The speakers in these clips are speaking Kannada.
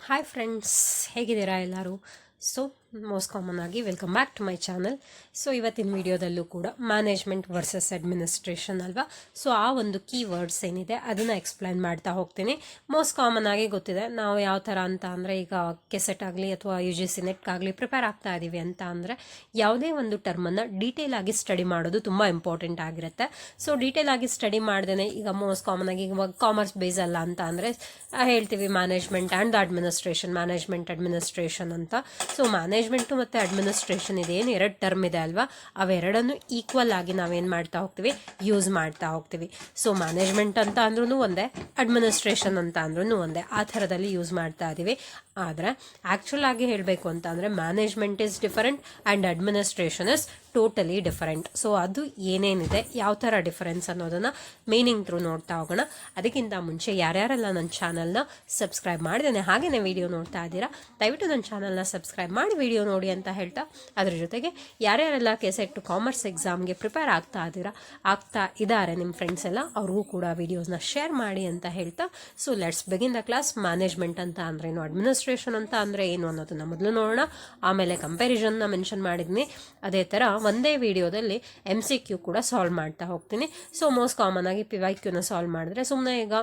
ಹಾಯ್ ಫ್ರೆಂಡ್ಸ್, ಹೇಗಿದ್ದೀರಾ ಎಲ್ಲರೂ? ಸೊ ಮೋಸ್ಟ್ ಕಾಮನ್ ಆಗಿ welcome back to my channel. So ಇವತ್ತಿನ ವಿಡಿಯೋದಲ್ಲೂ ಕೂಡ ಮ್ಯಾನೇಜ್ಮೆಂಟ್ ವರ್ಸಸ್ ಅಡ್ಮಿನಿಸ್ಟ್ರೇಷನ್ ಅಲ್ವಾ. ಸೊ ಆ ಒಂದು ಕೀ ವರ್ಡ್ಸ್ ಏನಿದೆ ಅದನ್ನು ಎಕ್ಸ್ಪ್ಲೈನ್ ಮಾಡ್ತಾ ಹೋಗ್ತೀನಿ. ಮೋಸ್ಟ್ ಕಾಮನ್ ಆಗಿ ಗೊತ್ತಿದೆ ನಾವು ಯಾವ ಥರ ಅಂತ ಅಂದರೆ, ಈಗ ಕೆಸೆಟ್ ಆಗಲಿ ಅಥವಾ ಯು ಜಿ ಸಿ ನೆಟ್ ಆಗಲಿ ಪ್ರಿಪೇರ್ ಆಗ್ತಾ ಇದ್ದೀವಿ ಅಂತ ಅಂದರೆ ಯಾವುದೇ ಒಂದು ಟರ್ಮನ್ನು ಡೀಟೇಲ್ ಆಗಿ ಸ್ಟಡಿ ಮಾಡೋದು ತುಂಬ ಇಂಪಾರ್ಟೆಂಟ್ ಆಗಿರುತ್ತೆ. ಸೊ ಡೀಟೇಲ್ ಆಗಿ ಸ್ಟಡಿ ಮಾಡ್ದೇ ಈಗ ಮೋಸ್ಟ್ ಕಾಮನ್ ಆಗಿ ಇವಾಗ ಕಾಮರ್ಸ್ ಬೇಸ್ ಅಲ್ಲ ಅಂತ ಅಂದರೆ ಹೇಳ್ತೀವಿ management and administration, management administration ಅಂತ. ಸೊ ಮ್ಯಾನೇಜ್ಮೆಂಟು ಮತ್ತು ಅಡ್ಮಿನಿಸ್ಟ್ರೇಷನ್ ಇದೇನು ಎರಡು ಟರ್ಮ್ ಇದೆ ಅಲ್ವಾ, ಅವೆರಡನ್ನು ಈಕ್ವಲ್ ಆಗಿ ನಾವೇನು ಮಾಡ್ತಾ ಹೋಗ್ತೀವಿ, ಯೂಸ್ ಮಾಡ್ತಾ ಹೋಗ್ತೀವಿ. ಸೊ ಮ್ಯಾನೇಜ್ಮೆಂಟ್ ಅಂತ ಅಂದ್ರೂ ಒಂದೇ, ಅಡ್ಮಿನಿಸ್ಟ್ರೇಷನ್ ಅಂತ ಅಂದ್ರೂ ಒಂದೇ, ಆ ಥರದಲ್ಲಿ ಯೂಸ್ ಮಾಡ್ತಾ ಇದ್ದೀವಿ. ಆದರೆ ಆ್ಯಕ್ಚುಲ್ ಆಗಿ ಹೇಳಬೇಕು ಅಂತ ಅಂದರೆ management is different and administration is totally different. So ಅದು ಏನೇನಿದೆ, ಯಾವ ಥರ ಡಿಫರೆನ್ಸ್ ಅನ್ನೋದನ್ನು ಮೀನಿಂಗ್ ಥ್ರೂ ನೋಡ್ತಾ ಹೋಗೋಣ. ಅದಕ್ಕಿಂತ ಮುಂಚೆ ಯಾರ್ಯಾರೆಲ್ಲ ನನ್ನ ಚಾನಲ್ನ ಸಬ್ಸ್ಕ್ರೈಬ್ ಮಾಡಿದ್ದೇನೆ ಹಾಗೆಯೇ ವಿಡಿಯೋ ನೋಡ್ತಾ ಇದ್ದೀರಾ, ದಯವಿಟ್ಟು ನನ್ನ ಚಾನಲ್ನ ಸಬ್ಸ್ಕ್ರೈಬ್ ಮಾಡಿ ವಿಡಿಯೋ ನೋಡಿ ಅಂತ ಹೇಳ್ತಾ, ಅದ್ರ ಜೊತೆಗೆ ಯಾರ್ಯಾರೆಲ್ಲ ಕೆಸೆಟ್ ಕಾಮರ್ಸ್ ಎಕ್ಸಾಮ್ಗೆ ಪ್ರಿಪೇರ್ ಆಗ್ತಾ ಇದ್ದಾರೆ ನಿಮ್ಮ ಫ್ರೆಂಡ್ಸ್ ಎಲ್ಲ, ಅವ್ರಿಗೂ ಕೂಡ ವಿಡಿಯೋಸ್ನ ಶೇರ್ ಮಾಡಿ ಅಂತ ಹೇಳ್ತಾ, so let's begin the class. Management ಅಂತ ಅಂದ್ರೆ ಏನು, ಅಡ್ಮಿನಿಸ್ಟ್ರೇಷನ್ ಅಂತ ಅಂದರೆ ಏನು ಅನ್ನೋದನ್ನು ಮೊದಲು ನೋಡೋಣ, ಆಮೇಲೆ ಕಂಪ್ಯಾರಿಸನ್ನ ಮೆನ್ಷನ್ ಮಾಡಿದ್ದೀನಿ. ಅದೇ ಥರ ಒಂದೇ ವಿಡಿಯೋದಲ್ಲಿ MCQ ಕೂಡ ಸಾಲ್ವ್ ಮಾಡ್ತಾ ಹೋಗ್ತೀನಿ. ಸೊ ಮೋಸ್ಟ್ ಕಾಮನ್ ಆಗಿ PYQನ ಸಾಲ್ವ್ ಮಾಡಿದ್ರೆ ಸುಮ್ಮನೆ ಈಗ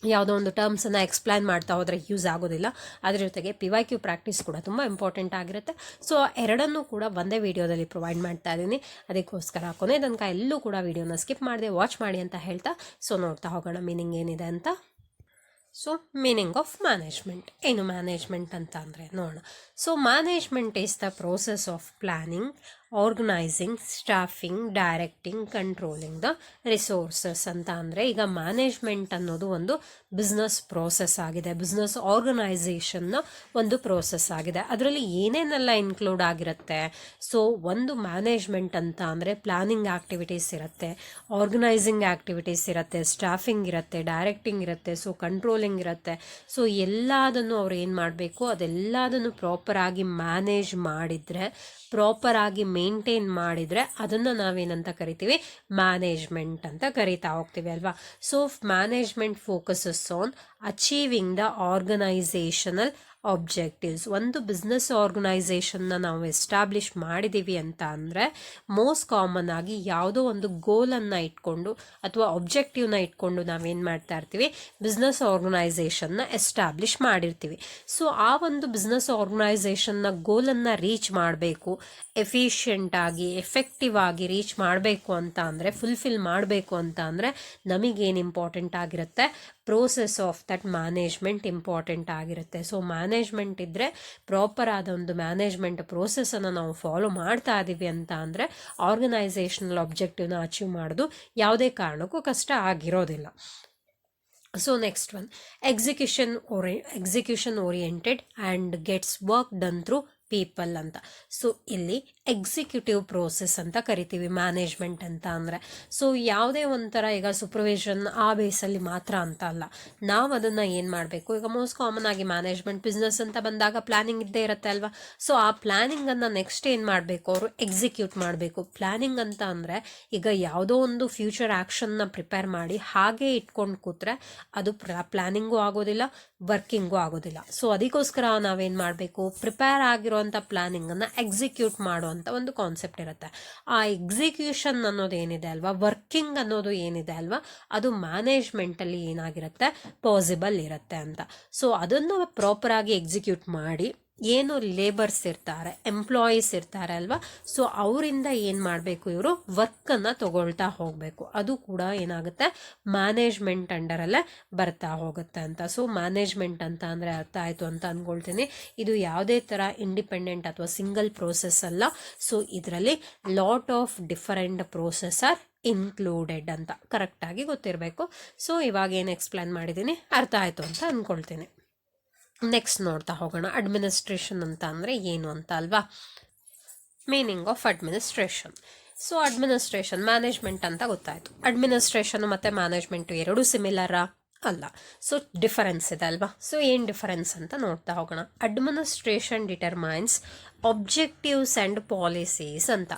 ಯಾವುದೋ ಒಂದು ಟರ್ಮ್ಸನ್ನು ಎಕ್ಸ್ಪ್ಲೈನ್ ಮಾಡ್ತಾ ಹೋದರೆ ಯೂಸ್ ಆಗೋದಿಲ್ಲ. ಅದ್ರ ಜೊತೆಗೆ PYQ ಪ್ರಾಕ್ಟೀಸ್ ಕೂಡ ತುಂಬ ಇಂಪಾರ್ಟೆಂಟ್ ಆಗಿರುತ್ತೆ. ಸೊ ಎರಡನ್ನೂ ಕೂಡ ಒಂದೇ ವಿಡಿಯೋದಲ್ಲಿ ಪ್ರೊವೈಡ್ ಮಾಡ್ತಾ ಇದ್ದೀನಿ. ಅದಕ್ಕೋಸ್ಕರ ಕೊನೆ ತನಕ ಎಲ್ಲೂ ಕೂಡ ವಿಡಿಯೋನ ಸ್ಕಿಪ್ ಮಾಡದೆ ವಾಚ್ ಮಾಡಿ ಅಂತ ಹೇಳ್ತಾ, ಸೊ ನೋಡ್ತಾ ಹೋಗೋಣ ಮೀನಿಂಗ್ ಏನಿದೆ ಅಂತ. ಸೊ ಮೀನಿಂಗ್ ಆಫ್ ಮ್ಯಾನೇಜ್ಮೆಂಟ್ ಏನು, ಮ್ಯಾನೇಜ್ಮೆಂಟ್ ಅಂತ ಅಂದರೆ ನೋಡೋಣ. So management is the process of planning, organising, staffing, directing, controlling the resources ಅಂತ ಅಂದರೆ, ಈಗ ಮ್ಯಾನೇಜ್ಮೆಂಟ್ ಅನ್ನೋದು ಒಂದು ಬಿಸ್ನೆಸ್ ಪ್ರೋಸೆಸ್ ಆಗಿದೆ, ಬಿಸ್ನೆಸ್ ಆರ್ಗನೈಸೇಷನ್ನ ಒಂದು ಪ್ರೋಸೆಸ್ ಆಗಿದೆ. ಅದರಲ್ಲಿ ಏನೇನೆಲ್ಲ ಇನ್ಕ್ಲೂಡ್ ಆಗಿರುತ್ತೆ. ಸೊ ಒಂದು ಮ್ಯಾನೇಜ್ಮೆಂಟ್ ಅಂತ ಅಂದರೆ ಪ್ಲ್ಯಾನಿಂಗ್ ಆ್ಯಕ್ಟಿವಿಟೀಸ್ ಇರುತ್ತೆ, ಆರ್ಗನೈಸಿಂಗ್ ಆ್ಯಕ್ಟಿವಿಟೀಸ್ ಇರುತ್ತೆ, ಸ್ಟಾಫಿಂಗ್ ಇರುತ್ತೆ, ಡೈರೆಕ್ಟಿಂಗ್ ಇರುತ್ತೆ, ಸೊ ಕಂಟ್ರೋಲಿಂಗ್ ಇರುತ್ತೆ. ಸೊ ಎಲ್ಲದನ್ನು ಅವ್ರು ಏನು ಮಾಡಬೇಕು, ಅದೆಲ್ಲದನ್ನು ಪ್ರಾಪರಾಗಿ ಮ್ಯಾನೇಜ್ ಮಾಡಿದರೆ, ಪ್ರಾಪರಾಗಿ ಮೇಂಟೈನ್ ಮಾಡಿದರೆ ಅದನ್ನು ನಾವೇನಂತ ಕರಿತೀವಿ, ಮ್ಯಾನೇಜ್ಮೆಂಟ್ ಅಂತ ಕರಿತಾ ಹೋಗ್ತೀವಿ ಅಲ್ವಾ. So management focuses on achieving the organisational objectives. ಒಂದು ಬಿಸ್ನೆಸ್ ಆರ್ಗನೈಸೇಷನ್ನ ನಾವು ಎಸ್ಟಾಬ್ಲಿಷ್ ಮಾಡಿದ್ದೀವಿ ಅಂತ ಅಂದರೆ ಮೋಸ್ಟ್ ಕಾಮನ್ ಆಗಿ ಯಾವುದೋ ಒಂದು ಗೋಲನ್ನು ಇಟ್ಕೊಂಡು ಅಥವಾ ಆಬ್ಜೆಕ್ಟಿವ್ನ ಇಟ್ಕೊಂಡು ನಾವೇನು ಮಾಡ್ತಾ ಇರ್ತೀವಿ, ಬಿಸ್ನೆಸ್ ಆರ್ಗನೈಸೇಷನ್ನ ಎಸ್ಟಾಬ್ಲಿಷ್ ಮಾಡಿರ್ತೀವಿ. ಸೊ ಆ ಒಂದು ಬಿಸ್ನೆಸ್ ಆರ್ಗನೈಸೇಷನ್ನ ಗೋಲನ್ನು ರೀಚ್ ಮಾಡಬೇಕು, ಎಫಿಷಿಯೆಂಟಾಗಿ ಎಫೆಕ್ಟಿವ್ ಆಗಿ ರೀಚ್ ಮಾಡಬೇಕು ಅಂತ ಅಂದರೆ, ಫುಲ್ಫಿಲ್ ಮಾಡಬೇಕು ಅಂತ ಅಂದರೆ ನಮಗೇನು ಇಂಪಾರ್ಟೆಂಟ್ ಆಗಿರುತ್ತೆ, process of that management important ಆಗಿರುತ್ತೆ. ಸೊ ಮ್ಯಾನೇಜ್ಮೆಂಟ್ ಇದ್ದರೆ, ಪ್ರಾಪರ್ ಆದ ಒಂದು ಮ್ಯಾನೇಜ್ಮೆಂಟ್ ಪ್ರೋಸೆಸ್ಸನ್ನು ನಾವು ಫಾಲೋ ಮಾಡ್ತಾ ಇದ್ದೀವಿ ಅಂತ ಅಂದರೆ ಆರ್ಗನೈಸೇಷನಲ್ ಆಬ್ಜೆಕ್ಟಿವ್ನ ಅಚೀವ್ ಮಾಡೋದು ಯಾವುದೇ ಕಾರಣಕ್ಕೂ ಕಷ್ಟ ಆಗಿರೋದಿಲ್ಲ. So next one, execution oriented and gets work done through people ಅಂತ. ಸೊ ಇಲ್ಲಿ ಎಕ್ಸಿಕ್ಯೂಟಿವ್ ಪ್ರೋಸೆಸ್ ಅಂತ ಕರಿತೀವಿ ಮ್ಯಾನೇಜ್ಮೆಂಟ್ ಅಂತ ಅಂದರೆ. ಸೊ ಯಾವುದೇ ಒಂಥರ ಈಗ ಸೂಪರ್ವಿಷನ್ ಆ ಬೇಸಲ್ಲಿ ಮಾತ್ರ ಅಂತ ಅಲ್ಲ, ನಾವು ಅದನ್ನು ಏನು ಮಾಡಬೇಕು, ಈಗ ಮೋಸ್ಟ್ ಕಾಮನ್ ಆಗಿ ಮ್ಯಾನೇಜ್ಮೆಂಟ್ ಬಿಸ್ನೆಸ್ ಅಂತ ಬಂದಾಗ ಪ್ಲ್ಯಾನಿಂಗ್ ಇದ್ದೇ ಇರುತ್ತೆ ಅಲ್ವಾ. ಸೊ ಆ ಪ್ಲ್ಯಾನಿಂಗನ್ನು ನೆಕ್ಸ್ಟ್ ಏನು ಮಾಡಬೇಕು, ಅವರು ಎಕ್ಸಿಕ್ಯೂಟ್ ಮಾಡಬೇಕು. ಪ್ಲ್ಯಾನಿಂಗ್ ಅಂತ ಅಂದರೆ ಈಗ ಯಾವುದೋ ಒಂದು ಫ್ಯೂಚರ್ ಆ್ಯಕ್ಷನ್ನ ಪ್ರಿಪೇರ್ ಮಾಡಿ ಹಾಗೆ ಇಟ್ಕೊಂಡು ಕೂತ್ರೆ ಅದು ಪ್ಲ್ಯಾನಿಂಗೂ ಆಗೋದಿಲ್ಲ, ವರ್ಕಿಂಗೂ ಆಗೋದಿಲ್ಲ. ಸೊ ಅದಕ್ಕೋಸ್ಕರ ನಾವೇನು ಮಾಡಬೇಕು, ಪ್ರಿಪೇರ್ ಆಗಿರೋಂಥ ಪ್ಲ್ಯಾನಿಂಗನ್ನು ಎಕ್ಸಿಕ್ಯೂಟ್ ಮಾಡುವಂಥ ಒಂದು ಕಾನ್ಸೆಪ್ಟ್ ಇರುತ್ತೆ. ಆ ಎಕ್ಸಿಕ್ಯೂಷನ್ ಅನ್ನೋದು ಏನಿದೆ ಅಲ್ವಾ, ವರ್ಕಿಂಗ್ ಅನ್ನೋದು ಏನಿದೆ ಅಲ್ವಾ, ಅದು ಮ್ಯಾನೇಜ್ಮೆಂಟಲ್ಲಿ ಏನಾಗಿರುತ್ತೆ, ಪಾಸಿಬಲ್ ಇರುತ್ತೆ ಅಂತ. ಸೊ ಅದನ್ನು ಪ್ರಾಪರಾಗಿ ಎಕ್ಸಿಕ್ಯೂಟ್ ಮಾಡಿ, ಏನು ಲೇಬರ್ಸ್ ಇರ್ತಾರೆ, ಎಂಪ್ಲಾಯೀಸ್ ಇರ್ತಾರೆ ಅಲ್ವಾ, ಸೊ ಅವರಿಂದ ಏನು ಮಾಡಬೇಕು, ಇವರು ವರ್ಕನ್ನು ತಗೊಳ್ತಾ ಹೋಗಬೇಕು. ಅದು ಕೂಡ ಏನಾಗುತ್ತೆ, ಮ್ಯಾನೇಜ್ಮೆಂಟ್ ಅಂಡರಲ್ಲೇ ಬರ್ತಾ ಹೋಗುತ್ತೆ ಅಂತ. ಸೊ ಮ್ಯಾನೇಜ್ಮೆಂಟ್ ಅಂತ ಅಂದರೆ ಅರ್ಥ ಆಯಿತು ಅಂತ ಅಂದ್ಕೊಳ್ತೀನಿ. ಇದು ಯಾವುದೇ ಥರ ಇಂಡಿಪೆಂಡೆಂಟ್ ಅಥವಾ ಸಿಂಗಲ್ ಪ್ರೋಸೆಸ್ ಅಲ್ಲ. ಸೊ ಇದರಲ್ಲಿ lot of different process are included ಅಂತ ಕರೆಕ್ಟಾಗಿ ಗೊತ್ತಿರಬೇಕು. ಸೊ ಇವಾಗ ಏನು ಎಕ್ಸ್ಪ್ಲೇನ್ ಮಾಡಿದ್ದೀನಿ ಅರ್ಥ ಆಯಿತು ಅಂತ ಅಂದ್ಕೊಳ್ತೀನಿ. ನೆಕ್ಸ್ಟ್ ನೋಡ್ತಾ ಹೋಗೋಣ, ಅಡ್ಮಿನಿಸ್ಟ್ರೇಷನ್ ಅಂತ ಅಂದರೆ ಏನು ಅಂತ ಅಲ್ವಾ. Meaning of administration. So administration, management ಅಂತ ಗೊತ್ತಾಯಿತು. ಅಡ್ಮಿನಿಸ್ಟ್ರೇಷನ್ ಮತ್ತು ಮ್ಯಾನೇಜ್ಮೆಂಟು ಎರಡೂ ಸಿಮಿಲರಾ ಅಲ್ಲ. ಸೊ ಡಿಫರೆನ್ಸ್ ಇದೆ ಅಲ್ವಾ. ಸೊ ಏನು ಡಿಫರೆನ್ಸ್ ಅಂತ ನೋಡ್ತಾ ಹೋಗೋಣ. Administration determines objectives and policies ಅಂತ.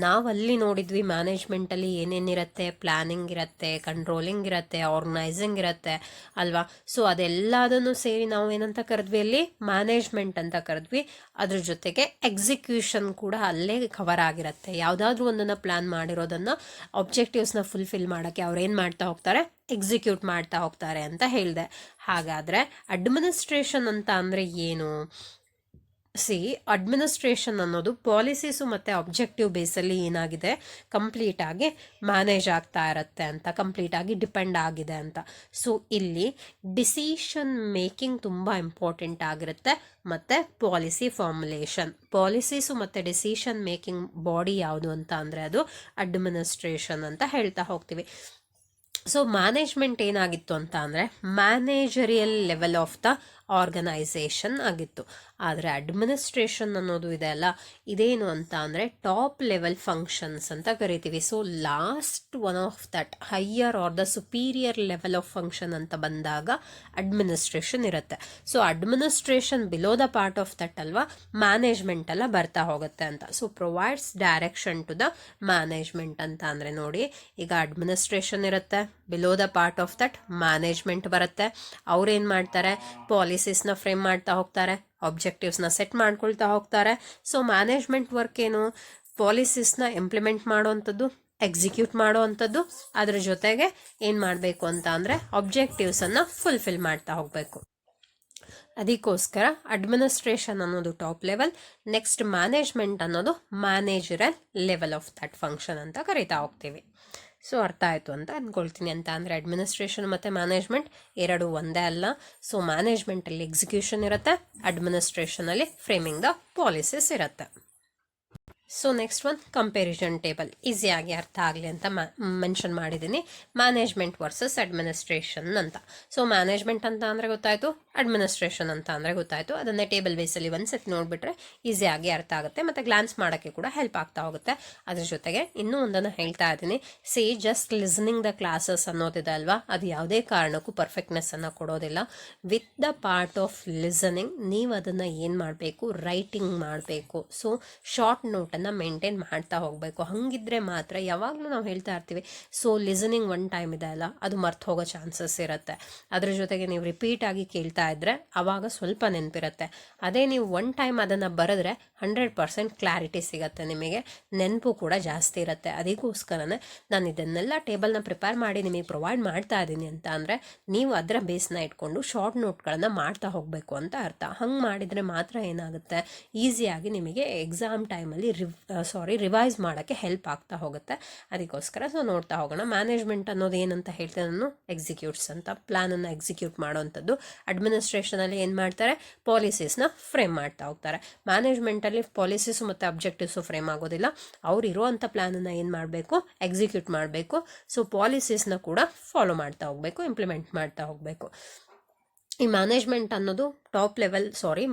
ನಾವಲ್ಲಿ ನೋಡಿದ್ವಿ ಮ್ಯಾನೇಜ್ಮೆಂಟಲ್ಲಿ ಏನೇನಿರುತ್ತೆ, ಪ್ಲ್ಯಾನಿಂಗ್ ಇರುತ್ತೆ, ಕಂಟ್ರೋಲಿಂಗ್ ಇರುತ್ತೆ, ಆರ್ಗನೈಸಿಂಗ್ ಇರುತ್ತೆ ಅಲ್ವಾ. ಸೊ ಅದೆಲ್ಲದನ್ನು ಸೇರಿ ನಾವು ಏನಂತ ಕರೆದ್ವಿ, ಅಲ್ಲಿ ಮ್ಯಾನೇಜ್ಮೆಂಟ್ ಅಂತ ಕರೆದ್ವಿ. ಅದ್ರ ಜೊತೆಗೆ ಎಕ್ಸಿಕ್ಯೂಷನ್ ಕೂಡ ಅಲ್ಲೇ ಕವರ್ ಆಗಿರುತ್ತೆ. ಯಾವುದಾದ್ರೂ ಒಂದನ್ನು ಪ್ಲ್ಯಾನ್ ಮಾಡಿರೋದನ್ನು ಆಬ್ಜೆಕ್ಟಿವ್ಸ್ನ ಫುಲ್ಫಿಲ್ ಮಾಡೋಕ್ಕೆ ಅವ್ರು ಏನು ಮಾಡ್ತಾ ಹೋಗ್ತಾರೆ, ಎಕ್ಸಿಕ್ಯೂಟ್ ಮಾಡ್ತಾ ಹೋಗ್ತಾರೆ ಅಂತ ಹೇಳಿದೆ. ಹಾಗಾದರೆ ಅಡ್ಮಿನಿಸ್ಟ್ರೇಷನ್ ಅಂತ ಅಂದರೆ ಏನು? ಅಡ್ಮಿನಿಸ್ಟ್ರೇಷನ್ ಅನ್ನೋದು ಪಾಲಿಸೀಸು ಮತ್ತು ಆಬ್ಜೆಕ್ಟಿವ್ ಬೇಸಲ್ಲಿ ಏನಾಗಿದೆ, ಕಂಪ್ಲೀಟಾಗಿ ಮ್ಯಾನೇಜ್ ಆಗ್ತಾ ಇರುತ್ತೆ ಅಂತ, ಕಂಪ್ಲೀಟಾಗಿ ಡಿಪೆಂಡ್ ಆಗಿದೆ ಅಂತ. ಸೊ ಇಲ್ಲಿ ಡಿಸಿಷನ್ ಮೇಕಿಂಗ್ ತುಂಬ ಇಂಪಾರ್ಟೆಂಟ್ ಆಗಿರುತ್ತೆ, ಮತ್ತು ಪಾಲಿಸಿ ಫಾರ್ಮುಲೇಷನ್. ಪಾಲಿಸೀಸು ಮತ್ತು ಡಿಸಿಷನ್ ಮೇಕಿಂಗ್ ಬಾಡಿ ಯಾವುದು ಅಂತ ಅಂದರೆ ಅದು ಅಡ್ಮಿನಿಸ್ಟ್ರೇಷನ್ ಅಂತ ಹೇಳ್ತಾ ಹೋಗ್ತೀವಿ. ಸೊ ಮ್ಯಾನೇಜ್ಮೆಂಟ್ ಏನಾಗಿತ್ತು ಅಂತ ಅಂದರೆ managerial level of the organisation ಆಗಿತ್ತು. ಆದರೆ ಅಡ್ಮಿನಿಸ್ಟ್ರೇಷನ್ ಅನ್ನೋದು ಇದೆ ಅಲ್ಲ, ಇದೇನು ಅಂತ ಅಂದರೆ ಟಾಪ್ ಲೆವೆಲ್ ಫಂಕ್ಷನ್ಸ್ ಅಂತ ಕರಿತೀವಿ. So last one of that higher or the superior level of function ಅಂತ ಬಂದಾಗ ಅಡ್ಮಿನಿಸ್ಟ್ರೇಷನ್ ಇರುತ್ತೆ. So administration below the part of that ಅಲ್ವಾ ಮ್ಯಾನೇಜ್ಮೆಂಟ್ ಎಲ್ಲ ಬರ್ತಾ ಹೋಗುತ್ತೆ ಅಂತ. So provides direction to the management ಅಂತ ಅಂದರೆ ನೋಡಿ, ಈಗ ಅಡ್ಮಿನಿಸ್ಟ್ರೇಷನ್ ಇರುತ್ತೆ, below the part of that management ಬರುತ್ತೆ. ಅವ್ರೇನು ಮಾಡ್ತಾರೆ, ಪಾಲಿಸೀಸ್ನ ಫ್ರೇಮ್ ಮಾಡ್ತಾ ಹೋಗ್ತಾರೆ, ಆಬ್ಜೆಕ್ಟಿವ್ಸ್ನ ಸೆಟ್ ಮಾಡ್ಕೊಳ್ತಾ ಹೋಗ್ತಾರೆ. ಸೊ ಮ್ಯಾನೇಜ್ಮೆಂಟ್ ವರ್ಕ್ ಏನು, ಪಾಲಿಸೀಸ್ನ ಇಂಪ್ಲಿಮೆಂಟ್ ಮಾಡೋವಂಥದ್ದು, ಎಕ್ಸಿಕ್ಯೂಟ್ ಮಾಡೋವಂಥದ್ದು, ಅದ್ರ ಜೊತೆಗೆ ಏನು ಮಾಡಬೇಕು ಅಂತ ಅಂದರೆ ಆಬ್ಜೆಕ್ಟಿವ್ಸನ್ನು ಫುಲ್ಫಿಲ್ ಮಾಡ್ತಾ ಹೋಗಬೇಕು. ಅದಕ್ಕೋಸ್ಕರ ಅಡ್ಮಿನಿಸ್ಟ್ರೇಷನ್ ಅನ್ನೋದು ಟಾಪ್ ಲೆವೆಲ್, ನೆಕ್ಸ್ಟ್ ಮ್ಯಾನೇಜ್ಮೆಂಟ್ ಅನ್ನೋದು managerial level of that function ಅಂತ ಕರಿತಾ ಹೋಗ್ತೀವಿ. ಸೊ ಅರ್ಥ ಆಯಿತು ಅಂತ ಅಂದ್ಕೊಳ್ತೀನಿ. ಅಂತ ಅಂದರೆ ಅಡ್ಮಿನಿಸ್ಟ್ರೇಷನ್ ಮತ್ತು ಮ್ಯಾನೇಜ್ಮೆಂಟ್ ಎರಡು ಒಂದೇ ಅಲ್ಲ. ಸೊ ಮ್ಯಾನೇಜ್ಮೆಂಟಲ್ಲಿ ಎಕ್ಸಿಕ್ಯೂಷನ್ ಇರುತ್ತೆ, ಅಡ್ಮಿನಿಸ್ಟ್ರೇಷನಲ್ಲಿ ಫ್ರೇಮಿಂಗ್ ದ ಪಾಲಿಸೀಸ್ ಇರುತ್ತೆ. So next one comparison table, ಈಸಿಯಾಗಿ ಅರ್ಥ ಆಗಲಿ ಅಂತ ಮೆನ್ಷನ್ ಮಾಡಿದ್ದೀನಿ. ಮ್ಯಾನೇಜ್ಮೆಂಟ್ ವರ್ಸಸ್ ಅಡ್ಮಿನಿಸ್ಟ್ರೇಷನ್ ಅಂತ. ಸೊ ಮ್ಯಾನೇಜ್ಮೆಂಟ್ ಅಂತ ಅಂದರೆ ಗೊತ್ತಾಯಿತು, ಅಡ್ಮಿನಿಸ್ಟ್ರೇಷನ್ ಅಂತ ಅಂದರೆ ಗೊತ್ತಾಯಿತು. ಅದನ್ನೇ ಟೇಬಲ್ ಬೇಸಲ್ಲಿ ಒಂದ್ಸತಿ ನೋಡಿಬಿಟ್ರೆ ಈಸಿಯಾಗಿ ಅರ್ಥ ಆಗುತ್ತೆ ಮತ್ತು ಗ್ಲಾನ್ಸ್ ಮಾಡೋಕ್ಕೆ ಕೂಡ ಹೆಲ್ಪ್ ಆಗ್ತಾ ಹೋಗುತ್ತೆ. ಅದ್ರ ಜೊತೆಗೆ ಇನ್ನೂ ಒಂದನ್ನು ಹೇಳ್ತಾ ಇದ್ದೀನಿ, ಜಸ್ಟ್ ಲಿಸನಿಂಗ್ ದ ಕ್ಲಾಸಸ್ ಅನ್ನೋದಿದೆ ಅಲ್ವಾ, ಅದು ಯಾವುದೇ ಕಾರಣಕ್ಕೂ ಪರ್ಫೆಕ್ಟ್ನೆಸ್ಸನ್ನು ಕೊಡೋದಿಲ್ಲ. With the part of listening ನೀವು ಅದನ್ನು ಏನು ಮಾಡಬೇಕು, ರೈಟಿಂಗ್ ಮಾಡಬೇಕು. ಸೊ ಶಾರ್ಟ್ ನೋಟನ್ನು ಮೇಂಟೈನ್ ಮಾಡ್ತಾ ಹೋಗಬೇಕು. ಹಂಗಿದ್ರೆ ಮಾತ್ರ, ಯಾವಾಗಲೂ ನಾವು ಹೇಳ್ತಾ ಇರ್ತೀವಿ, ಸೊ ಲಿಸನಿಂಗ್ ಒನ್ ಟೈಮ್ ಇದೆ ಅಲ್ಲ, ಅದು ಮರ್ತು ಹೋಗೋ ಚಾನ್ಸಸ್ ಇರುತ್ತೆ. ಅದ್ರ ಜೊತೆಗೆ ನೀವು ರಿಪೀಟ್ ಆಗಿ ಕೇಳ್ತಾ ಇದ್ರೆ ಅವಾಗ ಸ್ವಲ್ಪ ನೆನಪಿರುತ್ತೆ. ಅದೇ ನೀವು ಒನ್ ಟೈಮ್ ಅದನ್ನು ಬರೆದ್ರೆ 100% ಕ್ಲಾರಿಟಿ ಸಿಗುತ್ತೆ, ನಿಮಗೆ ನೆನಪು ಕೂಡ ಜಾಸ್ತಿ ಇರುತ್ತೆ. ಅದಕ್ಕೋಸ್ಕರನೇ ನಾನು ಇದನ್ನೆಲ್ಲ ಟೇಬಲ್ನ ಪ್ರಿಪೇರ್ ಮಾಡಿ ನಿಮಗೆ ಪ್ರೊವೈಡ್ ಮಾಡ್ತಾ ಇದ್ದೀನಿ ಅಂತ ಅಂದರೆ ನೀವು ಅದರ ಬೇಸ್ನ ಇಟ್ಕೊಂಡು ಶಾರ್ಟ್ ನೋಟ್ಗಳನ್ನು ಮಾಡ್ತಾ ಹೋಗಬೇಕು ಅಂತ ಅರ್ಥ. ಹಂಗೆ ಮಾಡಿದರೆ ಮಾತ್ರ ಏನಾಗುತ್ತೆ, ಈಸಿಯಾಗಿ ನಿಮಗೆ ಎಕ್ಸಾಮ್ ಟೈಮಲ್ಲಿ ರಿವೈಸ್ ಮಾಡೋಕ್ಕೆ ಹೆಲ್ಪ್ ಆಗ್ತಾ ಹೋಗುತ್ತೆ. ಅದಕ್ಕೋಸ್ಕರ ಸೊ ನೋಡ್ತಾ ಹೋಗೋಣ. ಮ್ಯಾನೇಜ್ಮೆಂಟ್ ಅನ್ನೋದು ಏನಂತ ಹೇಳ್ತೇನೆ ನಾನು, ಎಕ್ಸಿಕ್ಯೂಟ್ಸ್ ಅಂತ, ಪ್ಲಾನನ್ನು ಎಕ್ಸಿಕ್ಯೂಟ್ ಮಾಡೋವಂಥದ್ದು. ಅಡ್ಮಿನಿಸ್ಟ್ರೇಷನಲ್ಲಿ ಏನು ಮಾಡ್ತಾರೆ, ಪಾಲಿಸೀಸ್ನ ಫ್ರೇಮ್ ಮಾಡ್ತಾ ಹೋಗ್ತಾರೆ. ಮ್ಯಾನೇಜ್ಮೆಂಟಲ್ಲಿ ಪಾಲಿಸೀಸು ಮತ್ತು ಅಬ್ಜೆಕ್ಟಿವ್ಸು ಫ್ರೇಮ್ ಆಗೋದಿಲ್ಲ, ಅವ್ರು ಇರುವಂಥ ಪ್ಲಾನನ್ನು ಏನು ಮಾಡಬೇಕು, ಎಕ್ಸಿಕ್ಯೂಟ್ ಮಾಡಬೇಕು. ಸೊ ಪಾಲಿಸೀಸ್ನ ಕೂಡ ಫಾಲೋ ಮಾಡ್ತಾ ಹೋಗಬೇಕು, ಇಂಪ್ಲಿಮೆಂಟ್ ಮಾಡ್ತಾ ಹೋಗಬೇಕು. ಈ ಮ್ಯಾನೇಜ್ಮೆಂಟ್ ಅನ್ನೋದು ಟಾಪ್ ಲೆವೆಲ್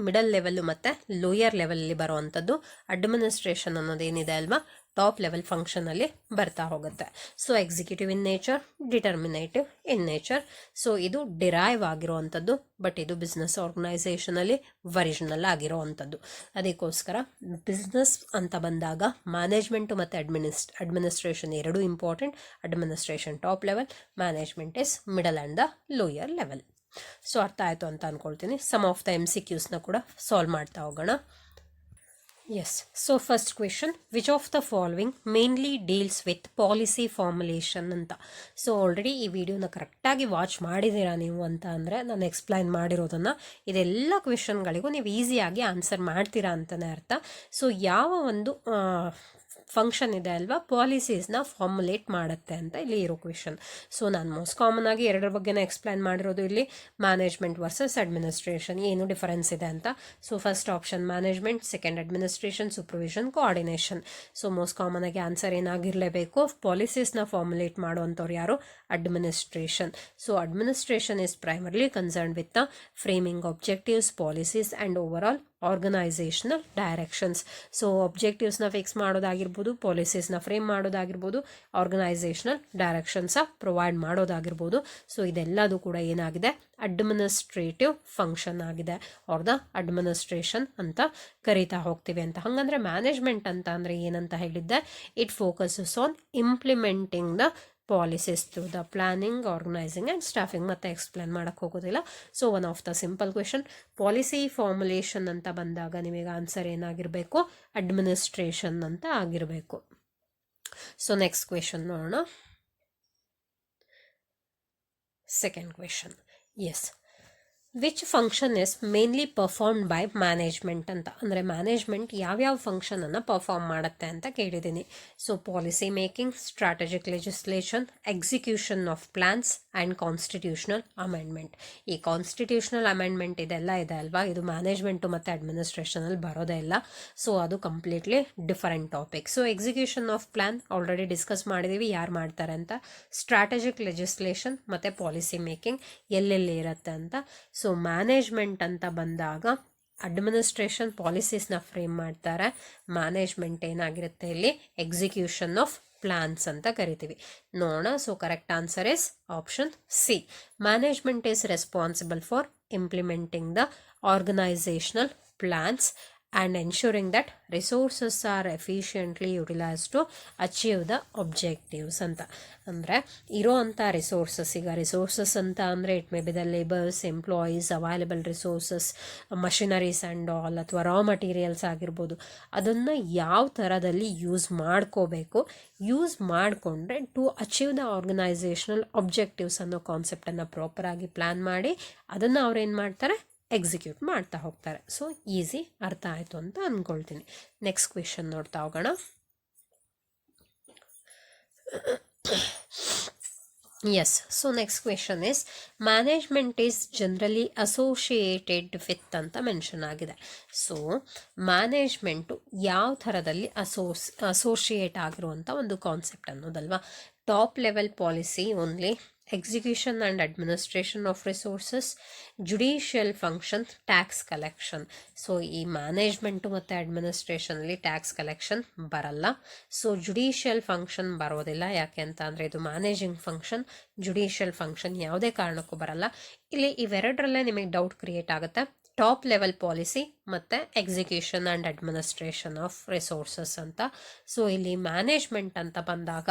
ಮಿಡಲ್ ಲೆವೆಲ್ಲು ಮತ್ತು ಲೋಯರ್ ಲೆವೆಲಲ್ಲಿ ಬರುವಂಥದ್ದು. ಅಡ್ಮಿನಿಸ್ಟ್ರೇಷನ್ ಅನ್ನೋದೇನಿದೆ ಅಲ್ವಾ, ಟಾಪ್ ಲೆವೆಲ್ ಫಂಕ್ಷನಲ್ಲಿ ಬರ್ತಾ ಹೋಗುತ್ತೆ. So executive in nature, determinative in nature. So ಇದು ಡಿರೈವ್ ಆಗಿರೋವಂಥದ್ದು, ಬಟ್ ಇದು ಬಿಸ್ನೆಸ್ ಆರ್ಗನೈಸೇಷನಲ್ಲಿ ಒರಿಜಿನಲ್ ಆಗಿರೋವಂಥದ್ದು. ಅದಕ್ಕೋಸ್ಕರ ಬಿಸ್ನೆಸ್ ಅಂತ ಬಂದಾಗ ಮ್ಯಾನೇಜ್ಮೆಂಟು ಮತ್ತು ಅಡ್ಮಿನಿಸ್ಟ್ರೇಷನ್ ಎರಡೂ important. Administration top level, management is middle and the lower level. So ಅರ್ಥ ಆಯಿತು ಅಂತ ಅಂದ್ಕೊಳ್ತೀನಿ. ಸಮ್ ಆಫ್ ದ MCQsನ ಕೂಡ ಸಾಲ್ವ್ ಮಾಡ್ತಾ ಹೋಗೋಣ. Yes, so first question, which of the following mainly deals with policy formulation ಅಂತ. ಸೊ ಆಲ್ರೆಡಿ ಈ ವಿಡಿಯೋನ ಕರೆಕ್ಟಾಗಿ ವಾಚ್ ಮಾಡಿದ್ದೀರಾ ನೀವು ಅಂತ ಅಂದರೆ ನಾನು ಎಕ್ಸ್ಪ್ಲೈನ್ ಮಾಡಿರೋದನ್ನು, ಇದೆಲ್ಲ ಕ್ವೆಶನ್ಗಳಿಗೂ ನೀವು ಈಸಿಯಾಗಿ ಆನ್ಸರ್ ಮಾಡ್ತೀರಾ ಅಂತಲೇ ಅರ್ಥ. ಸೊ ಯಾವ ಒಂದು ಫಂಕ್ಷನ್ ಇದೆ ಅಲ್ವಾ, ಪಾಲಿಸೀಸ್ನ ಫಾರ್ಮುಲೇಟ್ ಮಾಡುತ್ತೆ ಅಂತ ಇಲ್ಲಿ ಇರೋ ಕ್ವೆಶನ್. ಸೊ ನಾನು ಮೋಸ್ಟ್ ಕಾಮನ್ ಆಗಿ ಎರಡರ ಬಗ್ಗೆನೇ ಎಕ್ಸ್ಪ್ಲೈನ್ ಮಾಡಿರೋದು. ಇಲ್ಲಿ ಮ್ಯಾನೇಜ್ಮೆಂಟ್ ವರ್ಸಸ್ ಅಡ್ಮಿನಿಸ್ಟ್ರೇಷನ್ ಏನು ಡಿಫರೆನ್ಸ್ ಇದೆ ಅಂತ. So first option management, second administration, supervision, coordination. So most common ಆಗಿ ಆನ್ಸರ್ ಏನಾಗಿರಲೇಬೇಕು, ಪಾಲಿಸೀಸ್ನ ಫಾರ್ಮುಲೇಟ್ ಮಾಡುವಂಥವ್ರು ಯಾರು, administration. So administration is primarily concern with the framing objectives, policies and over all organisational directions. So ಒಬ್ಜೆಕ್ಟಿವ್ಸ್ನ ಫಿಕ್ಸ್ ಮಾಡೋದಾಗಿರ್ಬೋದು, ಪಾಲಿಸೀಸ್ನ ಫ್ರೇಮ್ ಮಾಡೋದಾಗಿರ್ಬೋದು, ಆರ್ಗನೈಸೇಷನಲ್ ಡೈರೆಕ್ಷನ್ಸ ಪ್ರೊವೈಡ್ ಮಾಡೋದಾಗಿರ್ಬೋದು. ಸೊ ಇದೆಲ್ಲದು ಕೂಡ ಏನಾಗಿದೆ, ಅಡ್ಮಿನಿಸ್ಟ್ರೇಟಿವ್ ಫಂಕ್ಷನ್ ಆಗಿದೆ, ಆರ್ ದ ಅಡ್ಮಿನಿಸ್ಟ್ರೇಷನ್ ಅಂತ ಕರಿತಾ ಹೋಗ್ತೀವಿ ಅಂತ. ಹಾಗಂದ್ರೆ ಮ್ಯಾನೇಜ್ಮೆಂಟ್ ಅಂತ ಅಂದರೆ ಏನಂತ ಹೇಳಿದ್ದೆ, it focuses on implementing the policies through the planning, organising and staffing. ಮತ್ತೆ ಎಕ್ಸ್ಪ್ಲೇನ್ ಮಾಡೋಕ್ಕೆ ಹೋಗೋದಿಲ್ಲ. So one of the simple question, policy formulation ಅಂತ ಬಂದಾಗ ನಿಮಗೆ ಆನ್ಸರ್ ಏನಾಗಿರಬೇಕು, ಅಡ್ಮಿನಿಸ್ಟ್ರೇಷನ್ ಅಂತ ಆಗಿರಬೇಕು. ಸೊ ನೆಕ್ಸ್ಟ್ ಕ್ವೆಶನ್ ನೋಡೋಣ. Second question, yes, which function is mainly performed by management ಅಂತ. ಅಂದರೆ ಮ್ಯಾನೇಜ್ಮೆಂಟ್ ಯಾವ್ಯಾವ ಫಂಕ್ಷನನ್ನು ಪರ್ಫಾರ್ಮ್ ಮಾಡುತ್ತೆ ಅಂತ ಕೇಳಿದ್ದೀನಿ. So policy making, strategic legislation, execution of plans and constitutional amendment. ಈ ಕಾನ್ಸ್ಟಿಟ್ಯೂಷನಲ್ ಅಮೆಂಡ್ಮೆಂಟ್ ಇದೆಲ್ಲ ಇದೆ ಅಲ್ವಾ, ಇದು ಮ್ಯಾನೇಜ್ಮೆಂಟು ಮತ್ತು ಅಡ್ಮಿನಿಸ್ಟ್ರೇಷನಲ್ಲಿ ಬರೋದೇ ಇಲ್ಲ. ಸೊ ಅದು completely different topic. So execution of plan already discuss ಮಾಡಿದ್ದೀವಿ, ಯಾರು ಮಾಡ್ತಾರೆ ಅಂತ. ಸ್ಟ್ರಾಟಜಿಕ್ ಲೆಜಿಸ್ಲೇಷನ್ ಮತ್ತು ಪಾಲಿಸಿ ಮೇಕಿಂಗ್ ಎಲ್ಲೆಲ್ಲಿ ಇರುತ್ತೆ ಅಂತ. ಸೊ ಮ್ಯಾನೇಜ್ಮೆಂಟ್ ಅಂತ ಬಂದಾಗ ಅಡ್ಮಿನಿಸ್ಟ್ರೇಷನ್ ಪಾಲಿಸೀಸ್ನ ಫ್ರೇಮ್ ಮಾಡ್ತಾರೆ, ಮ್ಯಾನೇಜ್ಮೆಂಟ್ ಏನಾಗಿರುತ್ತೆ ಇಲ್ಲಿ, ಎಕ್ಸಿಕ್ಯೂಷನ್ ಆಫ್ ಪ್ಲಾನ್ಸ್ ಅಂತ ಕರಿತೀವಿ. ನೋಡೋಣ. So correct answer is option C. Management is responsible for implementing the organisational plans and ensuring that resources are efficiently utilized to achieve the objectives ಅಂತ. ಅಂದರೆ ಇರೋ ಅಂಥ ರಿಸೋರ್ಸಸ್, ಈಗ ರಿಸೋರ್ಸಸ್ ಅಂತ ಅಂದರೆ it may be the labours, employees, available resources, machineries and all, ಅಥವಾ ರಾ ಮಟೀರಿಯಲ್ಸ್ ಆಗಿರ್ಬೋದು, ಅದನ್ನು ಯಾವ ಥರದಲ್ಲಿ ಯೂಸ್ ಮಾಡ್ಕೋಬೇಕು, ಯೂಸ್ ಮಾಡಿಕೊಂಡ್ರೆ to achieve the organisational objectives ಅನ್ನೋ ಕಾನ್ಸೆಪ್ಟನ್ನು ಪ್ರಾಪರಾಗಿ ಪ್ಲ್ಯಾನ್ ಮಾಡಿ ಅದನ್ನು ಅವ್ರೇನು ಮಾಡ್ತಾರೆ, ಎಕ್ಸಿಕ್ಯೂಟ್ ಮಾಡ್ತಾ ಹೋಗ್ತಾರೆ. ಸೊ ಈಸಿ, ಅರ್ಥ ಆಯಿತು ಅಂತ ಅಂದ್ಕೊಳ್ತೀನಿ. ನೆಕ್ಸ್ಟ್ ಕ್ವೆಶನ್ ನೋಡ್ತಾ ಹೋಗೋಣ. Yes, so next question is, management is generally associated with ಅಂತ ಮೆನ್ಷನ್ ಆಗಿದೆ. ಸೊ ಮ್ಯಾನೇಜ್ಮೆಂಟು ಯಾವ ಥರದಲ್ಲಿ ಅಸೋಸಿಯೇಟ್ ಆಗಿರುವಂಥ ಒಂದು ಕಾನ್ಸೆಪ್ಟ್ ಅನ್ನೋದಲ್ವಾ. Top level policy only, execution and administration of resources, judicial function, tax collection. So ಈ ಮ್ಯಾನೇಜ್ಮೆಂಟು ಮತ್ತು ಅಡ್ಮಿನಿಸ್ಟ್ರೇಷನಲ್ಲಿ ಟ್ಯಾಕ್ಸ್ ಕಲೆಕ್ಷನ್ ಬರಲ್ಲ. ಸೊ ಜುಡಿಷಿಯಲ್ ಫಂಕ್ಷನ್ ಬರೋದಿಲ್ಲ. ಯಾಕೆ ಅಂತ ಅಂದರೆ ಇದು ಮ್ಯಾನೇಜಿಂಗ್ ಫಂಕ್ಷನ್, ಜುಡಿಷಿಯಲ್ ಫಂಕ್ಷನ್ ಯಾವುದೇ ಕಾರಣಕ್ಕೂ ಬರಲ್ಲ. ಇಲ್ಲಿ ಇವೆರಡರಲ್ಲೇ ನಿಮಗೆ ಡೌಟ್ ಕ್ರಿಯೇಟ್ ಆಗುತ್ತೆ, ಟಾಪ್ ಲೆವೆಲ್ ಪಾಲಿಸಿ ಮತ್ತು execution and administration of resources ಅಂತ. ಸೊ ಇಲ್ಲಿ ಮ್ಯಾನೇಜ್ಮೆಂಟ್ ಅಂತ ಬಂದಾಗ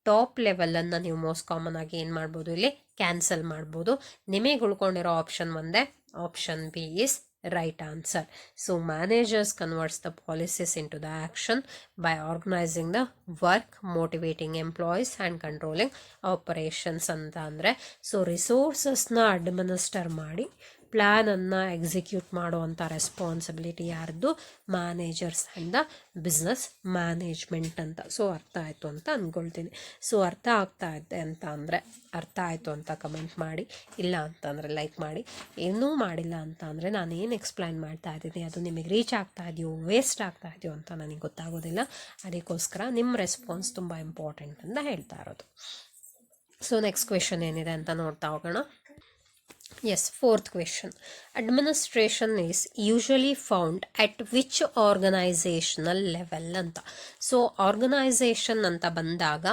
ಟಾಪ್ ಲೆವೆಲನ್ನು ನೀವು ಮೋಸ್ಟ್ ಕಾಮನ್ ಆಗಿ ಏನು ಮಾಡ್ಬೋದು, ಇಲ್ಲಿ ಕ್ಯಾನ್ಸಲ್ ಮಾಡ್ಬೋದು. ನಿಮಗೆ ಉಳ್ಕೊಂಡಿರೋ ಆಪ್ಷನ್ ಒಂದೇ, option B is right answer. So managers converts the policies into the action by organising the work, motivating employees and controlling operations ಅಂತ. ಅಂದರೆ ಸೊ ರಿಸೋರ್ಸಸ್ನ ಅಡ್ಮಿನಿಸ್ಟರ್ ಮಾಡಿ ಪ್ಲ್ಯಾನನ್ನು ಎಕ್ಸಿಕ್ಯೂಟ್ ಮಾಡುವಂಥ ರೆಸ್ಪಾನ್ಸಿಬಿಲಿಟಿ ಯಾರ್ದು, managers and the business management ಅಂತ. ಸೊ ಅರ್ಥ ಆಯಿತು ಅಂತ ಅಂದ್ಕೊಳ್ತೀನಿ. ಸೊ ಅರ್ಥ ಆಗ್ತಾ ಇದೆ ಅಂತ ಅಂದರೆ ಅರ್ಥ ಆಯಿತು ಅಂತ ಕಮೆಂಟ್ ಮಾಡಿ, ಇಲ್ಲ ಅಂತಂದರೆ ಲೈಕ್ ಮಾಡಿ. ಏನೂ ಮಾಡಿಲ್ಲ ಅಂತ ಅಂದರೆ ನಾನು ಏನು ಎಕ್ಸ್ಪ್ಲೈನ್ ಮಾಡ್ತಾ ಇದ್ದೀನಿ ಅದು ನಿಮಗೆ ರೀಚ್ ಆಗ್ತಾ ಇದೆಯೋ ವೇಸ್ಟ್ ಆಗ್ತಾ ಇದೆಯೋ ಅಂತ ನನಗೆ ಗೊತ್ತಾಗೋದಿಲ್ಲ. ಅದಕ್ಕೋಸ್ಕರ ನಿಮ್ಮ ರೆಸ್ಪಾನ್ಸ್ ತುಂಬ ಇಂಪಾರ್ಟೆಂಟ್ ಅಂತ ಹೇಳ್ತಾ ಇರೋದು. ಸೊ ನೆಕ್ಸ್ಟ್ ಕ್ವೆಶನ್ ಏನಿದೆ ಅಂತ ನೋಡ್ತಾ ಹೋಗೋಣ. Yes, fourth question. Administration is usually found at which organizational level ಅಂತ. ಸೊ ಆರ್ಗನೈಸೇಷನ್ ಅಂತ ಬಂದಾಗ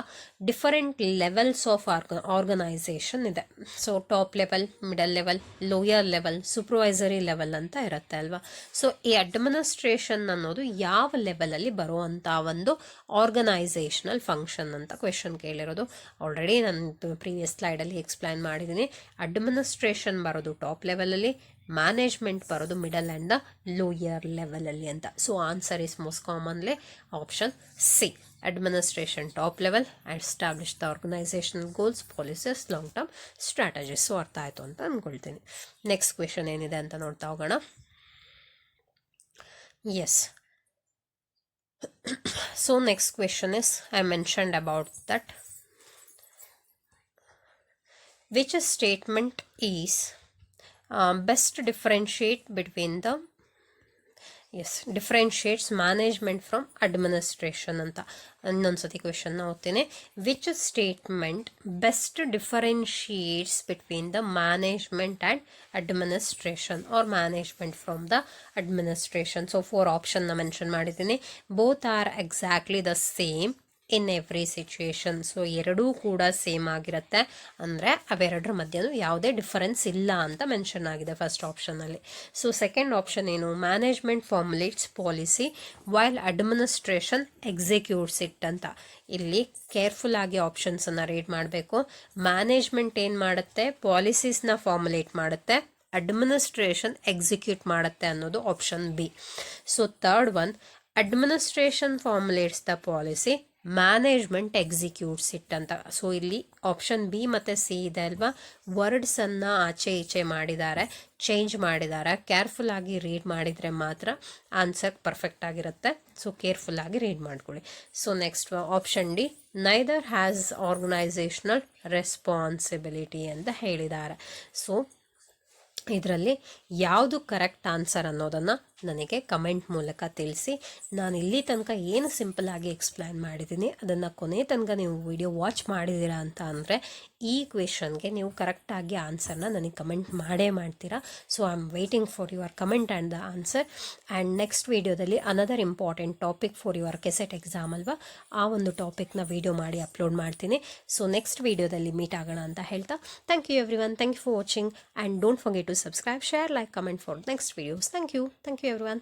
ಡಿಫರೆಂಟ್ ಲೆವೆಲ್ಸ್ ಆಫ್ ಆರ್ಗನೈಸೇಷನ್ ಇದೆ. So top level, middle level, lower level, supervisory level ಅಂತ ಇರುತ್ತೆ ಅಲ್ವಾ. ಸೊ ಈ ಅಡ್ಮಿನಿಸ್ಟ್ರೇಷನ್ ಅನ್ನೋದು ಯಾವ ಲೆವೆಲಲ್ಲಿ ಬರುವಂಥ ಒಂದು ಆರ್ಗನೈಸೇಷನಲ್ ಫಂಕ್ಷನ್ ಅಂತ ಕ್ವೆಶನ್ ಕೇಳಿರೋದು. ಆಲ್ರೆಡಿ ನಾನು ಪ್ರೀವಿಯಸ್ ಸ್ಲೈಡಲ್ಲಿ ಎಕ್ಸ್ಪ್ಲೈನ್ ಮಾಡಿದ್ದೀನಿ. ಅಡ್ಮಿನಿಸ್ಟ್ರೇಷನ್ ಬರೋದು ಟಾಪ್ ಲೆವೆಲಲ್ಲಿ, ಮ್ಯಾನೇಜ್ಮೆಂಟ್ ಬರೋದು ಮಿಡಲ್ ಆ್ಯಂಡ್ ದ ಲೋಯರ್ ಲೆವೆಲಲ್ಲಿ ಅಂತ. So answer is most commonly option C. Administration top level, establish the organisational goals, policies, long term strategies. So ಅರ್ಥ ಆಯಿತು ಅಂತ ಅಂದ್ಕೊಳ್ತೀನಿ. ನೆಕ್ಸ್ಟ್ ಕ್ವೆಶನ್ ಏನಿದೆ ಅಂತ ನೋಡ್ತಾ ಹೋಗೋಣ. Yes, so next question is, I mentioned about that which statement is best differentiate between the yes, differentiates management from administration ಅಂತ. ಇನ್ನೊಂದ್ಸತಿ ಕ್ವೆಶನ್ನ ಓದ್ತೀನಿ. Which statement best differentiates between the management and administration or management from the administration? So 4 ಆಪ್ಷನ್ನ ಮೆನ್ಷನ್ ಮಾಡಿದ್ದೀನಿ. Both are exactly the same in every situation. So ಎರಡೂ ಕೂಡ ಸೇಮ್ ಆಗಿರುತ್ತೆ, ಅಂದರೆ ಅವೆರಡರ ಮಧ್ಯನೂ ಯಾವುದೇ ಡಿಫರೆನ್ಸ್ ಇಲ್ಲ ಅಂತ ಮೆನ್ಷನ್ ಆಗಿದೆ ಫಸ್ಟ್ ಆಪ್ಷನಲ್ಲಿ. ಸೊ ಸೆಕೆಂಡ್ ಆಪ್ಷನ್ ಏನು? Management formulates policy while administration executes it ಅಂತ. ಇಲ್ಲಿ ಕೇರ್ಫುಲ್ ಆಗಿ ಆಪ್ಷನ್ಸನ್ನು ರೀಡ್ ಮಾಡಬೇಕು. ಮ್ಯಾನೇಜ್ಮೆಂಟ್ ಏನು ಮಾಡುತ್ತೆ? ಪಾಲಿಸೀಸ್ನ ಫಾರ್ಮುಲೇಟ್ ಮಾಡುತ್ತೆ, ಅಡ್ಮಿನಿಸ್ಟ್ರೇಷನ್ ಎಕ್ಸಿಕ್ಯೂಟ್ ಮಾಡುತ್ತೆ ಅನ್ನೋದು option B. So third one, administration formulates the policy, management executes it ಅಂತ. ಸೊ ಇಲ್ಲಿ ಆಪ್ಷನ್ ಬಿ ಮತ್ತು ಸಿ ಇದೆ ಅಲ್ವಾ, ವರ್ಡ್ಸನ್ನು ಆಚೆ ಈಚೆ ಮಾಡಿದ್ದಾರೆ, ಚೇಂಜ್ ಮಾಡಿದ್ದಾರೆ. ಕೇರ್ಫುಲ್ ಆಗಿ ರೀಡ್ ಮಾಡಿದರೆ ಮಾತ್ರ ಆನ್ಸರ್ ಪರ್ಫೆಕ್ಟ್ ಆಗಿರುತ್ತೆ. ಸೊ ಕೇರ್ಫುಲ್ ಆಗಿ ರೀಡ್ ಮಾಡ್ಕೊಳ್ಳಿ. So next option D, neither has organisational responsibility ಅಂತ ಹೇಳಿದ್ದಾರೆ. ಸೊ ಇದರಲ್ಲಿ ಯಾವುದು ಕರೆಕ್ಟ್ ಆನ್ಸರ್ ಅನ್ನೋದನ್ನು ನನಗೆ ಕಮೆಂಟ್ ಮೂಲಕ ತಿಳಿಸಿ. ನಾನು ಇಲ್ಲಿ ತನಕ ಏನು ಸಿಂಪಲ್ಲಾಗಿ ಎಕ್ಸ್ಪ್ಲೈನ್ ಮಾಡಿದ್ದೀನಿ ಅದನ್ನು ಕೊನೆ ತನಕ ನೀವು ವಿಡಿಯೋ ವಾಚ್ ಮಾಡಿದ್ದೀರಾ ಅಂತ ಅಂದರೆ ಈ ಕ್ವೆಶನ್ಗೆ ನೀವು ಕರೆಕ್ಟಾಗಿ ಆನ್ಸರ್ನ ನನಗೆ ಕಮೆಂಟ್ ಮಾಡೇ ಮಾಡ್ತೀರಾ. So I am waiting for your comment and the answer. And next ವೀಡಿಯೋದಲ್ಲಿ another important topic for your KSET exam ಅಲ್ವಾ, ಆ ಒಂದು ಟಾಪಿಕ್ನ ವೀಡಿಯೋ ಮಾಡಿ ಅಪ್ಲೋಡ್ ಮಾಡ್ತೀನಿ. ಸೊ ನೆಕ್ಸ್ಟ್ ವೀಡಿಯೋದಲ್ಲಿ ಮೀಟ್ ಆಗೋಣ ಅಂತ ಹೇಳ್ತಾ, thank you everyone, thank you for watching and don't forget to subscribe, share, like, comment for next videos. Thank you everyone.